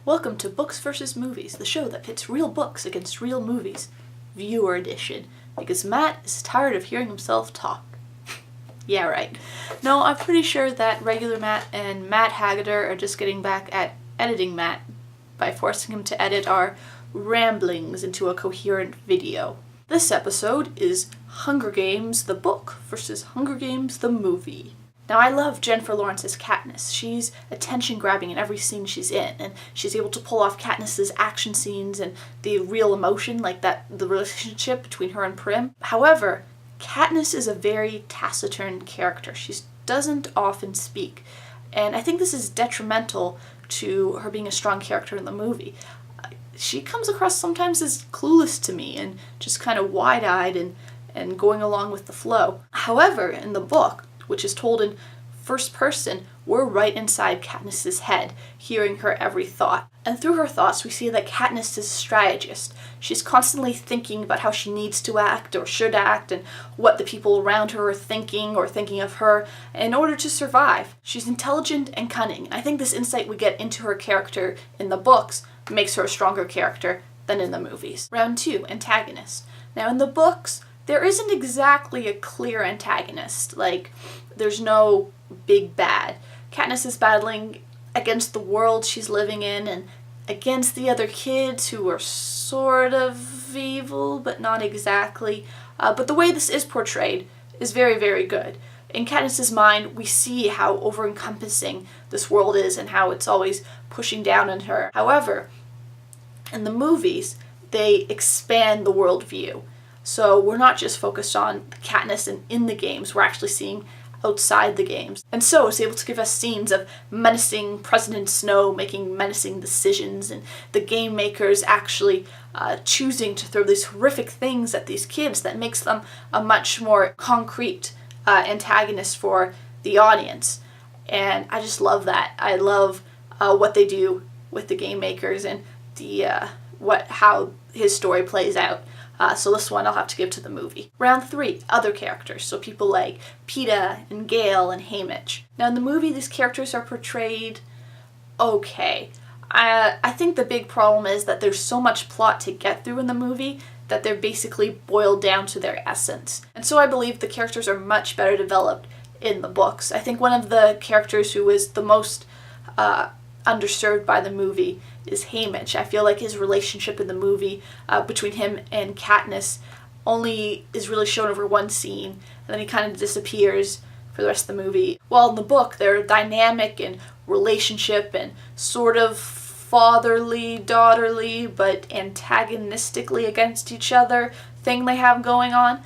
Welcome to Books vs. Movies, the show that pits real books against real movies. Viewer edition, because Matt is tired of hearing himself talk. Yeah, right. No, I'm pretty sure that regular Matt and Matt Haggader are just getting back at editing Matt by forcing him to edit our ramblings into a coherent video. This episode is Hunger Games the book versus Hunger Games the movie. Now, I love Jennifer Lawrence's Katniss. She's attention-grabbing in every scene she's in, and she's able to pull off Katniss's action scenes and the real emotion, like the relationship between her and Prim. However, Katniss is a very taciturn character. She doesn't often speak, and I think this is detrimental to her being a strong character in the movie. She comes across sometimes as clueless to me and just kind of wide-eyed and going along with the flow. However, in the book, which is told in first person, we're right inside Katniss's head, hearing her every thought. And through her thoughts, we see that Katniss is a strategist. She's constantly thinking about how she needs to act or should act and what the people around her are thinking or thinking of her in order to survive. She's intelligent and cunning. I think this insight we get into her character in the books makes her a stronger character than in the movies. Round 2, antagonist. Now, in the books, there isn't exactly a clear antagonist. Like, there's no big bad. Katniss is battling against the world she's living in and against the other kids who are sort of evil, but not exactly. But the way this is portrayed is very, very good. In Katniss's mind, we see how over-encompassing this world is and how it's always pushing down on her. However, in the movies, they expand the worldview. So we're not just focused on Katniss and in the games, we're actually seeing outside the games. And so it's able to give us scenes of menacing President Snow making menacing decisions and the game makers actually choosing to throw these horrific things at these kids that makes them a much more concrete antagonist for the audience. And I just love that. I love what they do with the game makers and the how his story plays out. So this one I'll have to give to the movie. Round 3, other characters. So people like Peeta and Gale and Haymitch. Now in the movie, these characters are portrayed okay. I think the big problem is that there's so much plot to get through in the movie that they're basically boiled down to their essence. And so I believe the characters are much better developed in the books. I think one of the characters who is the most underserved by the movie is Haymitch. I feel like his relationship in the movie between him and Katniss only is really shown over one scene, and then he kind of disappears for the rest of the movie. While in the book, they're dynamic in relationship and sort of fatherly, daughterly, but antagonistically against each other thing they have going on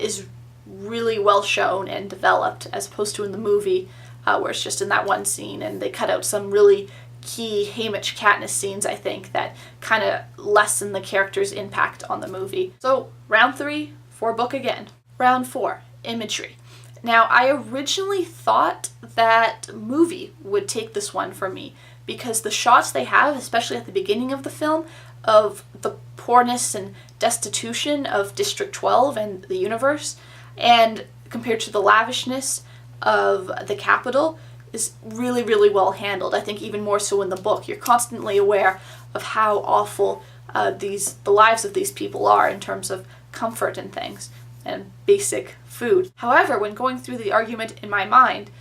is really well shown and developed, as opposed to in the movie, where it's just in that one scene, and they cut out some really key Haymitch Katniss scenes, I think, that kind of lessen the character's impact on the movie. So, round 3, for book again. Round 4, imagery. Now, I originally thought that movie would take this one for me, because the shots they have, especially at the beginning of the film, of the poorness and destitution of District 12 and the universe, and compared to the lavishness of the capital, is really, really well handled. I think even more so in the book. You're constantly aware of how awful the lives of these people are in terms of comfort and things, and basic food. However, when going through the argument in my mind,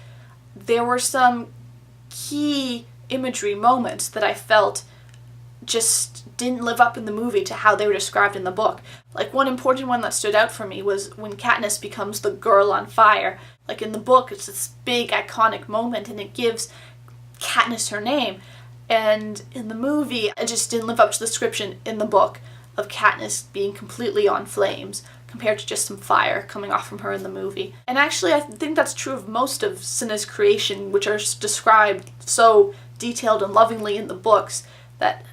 there were some key imagery moments that I felt just didn't live up in the movie to how they were described in the book. Like, one important one that stood out for me was when Katniss becomes the girl on fire. Like, in the book, it's this big iconic moment and it gives Katniss her name. And in the movie, it just didn't live up to the description in the book of Katniss being completely on flames compared to just some fire coming off from her in the movie. And actually, I think that's true of most of Cinna's creation, which are described so detailed and lovingly in the books that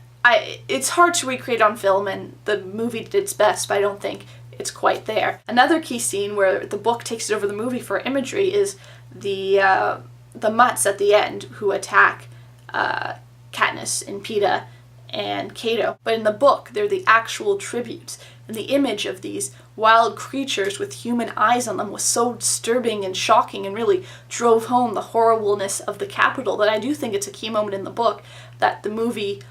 it's hard to recreate on film, and the movie did its best, but I don't think it's quite there. Another key scene where the book takes it over the movie for imagery is the mutts at the end who attack Katniss and Peeta and Cato, but in the book they're the actual tributes, and the image of these wild creatures with human eyes on them was so disturbing and shocking and really drove home the horribleness of the Capitol that I do think it's a key moment in the book that the movie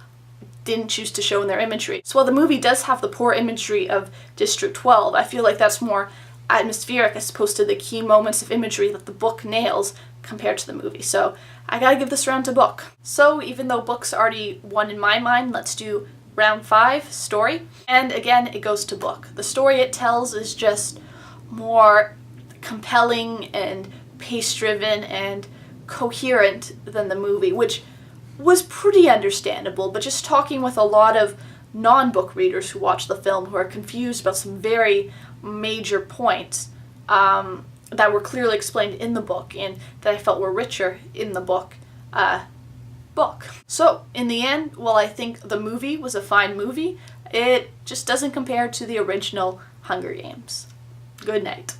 didn't choose to show in their imagery. So while the movie does have the poor imagery of District 12, I feel like that's more atmospheric as opposed to the key moments of imagery that the book nails compared to the movie. So I gotta give this round to book. So even though book's already won in my mind, let's do round 5, story. And again, it goes to book. The story it tells is just more compelling and pace-driven and coherent than the movie, which was pretty understandable, but just talking with a lot of non-book readers who watch the film who are confused about some very major points that were clearly explained in the book and that I felt were richer in the book. So, in the end, while I think the movie was a fine movie, it just doesn't compare to the original Hunger Games. Good night.